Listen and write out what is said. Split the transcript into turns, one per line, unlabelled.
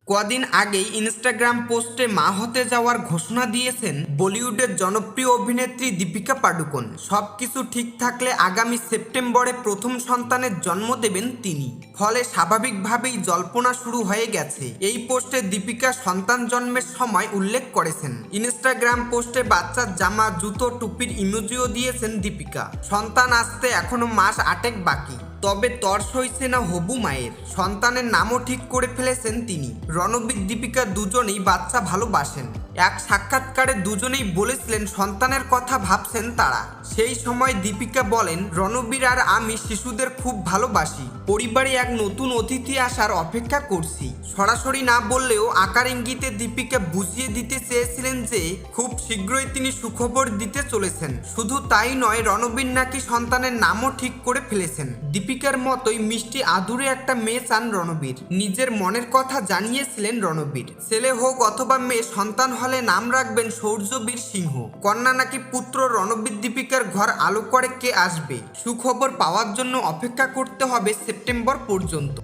কদিন আগেই ইনস্টাগ্রাম পোস্টে মা হতে যাওয়ার ঘোষণা দিয়েছেন বলিউডের জনপ্রিয় অভিনেত্রী দীপিকা পাডুকোন। সবকিছু ঠিক থাকলে আগামী সেপ্টেম্বরে প্রথম সন্তানের জন্ম দেবেন তিনি। ফলে স্বাভাবিকভাবেই জল্পনা শুরু হয়ে গেছে। এই পোস্টে দীপিকা সন্তান জন্মের সময় উল্লেখ করেছেন। ইনস্টাগ্রাম পোস্টে বাচ্চার জামা, জুতো, টুপির ইমোজিও দিয়েছেন দীপিকা। সন্তান আসতে এখনো মাস 8 বাকি। তবে তর সইছে না হবু মায়ের। সন্তানের নামও ঠিক করে ফেলেছেন তিনি। রণবীর দীপিকা দুজনেই বাচ্চা ভালোবাসেন। এক সাক্ষাৎকারে দুজনেই বলেছিলেন সন্তানের কথা ভাবছেন তারা। সেই সময় দীপিকা বলেন, রণবীর আর আমি শিশুদের খুব ভালোবাসি। পরিবারে এক নতুন অতিথি আসার অপেক্ষা করছি। সরাসরি না বললেও আকার ইঙ্গিতে দীপিকা বুঝিয়ে দিতে চেয়েছিলেন যে খুব শীঘ্রই তিনি সুখবর দিতে চলেছেন। শুধু তাই নয়, রণবীর নাকি সন্তানের নামও ঠিক করে ফেলেছেন। দীপিকার মতোই মিষ্টি আদুরে একটা মেয়ে চান রণবীর। নিজের মনের কথা জানিয়েছিলেন রণবীর। ছেলে হোক অথবা মেয়ে, সন্তান হলে নাম রাখবেন সৌর্যবীর সিংহ। কন্যা নাকি পুত্র। রণবীর দীপিকার ঘর আলো করে কে আসবে? সুখবর পাওয়ার জন্য অপেক্ষা করতে হবে সেপ্টেম্বর পর্যন্ত।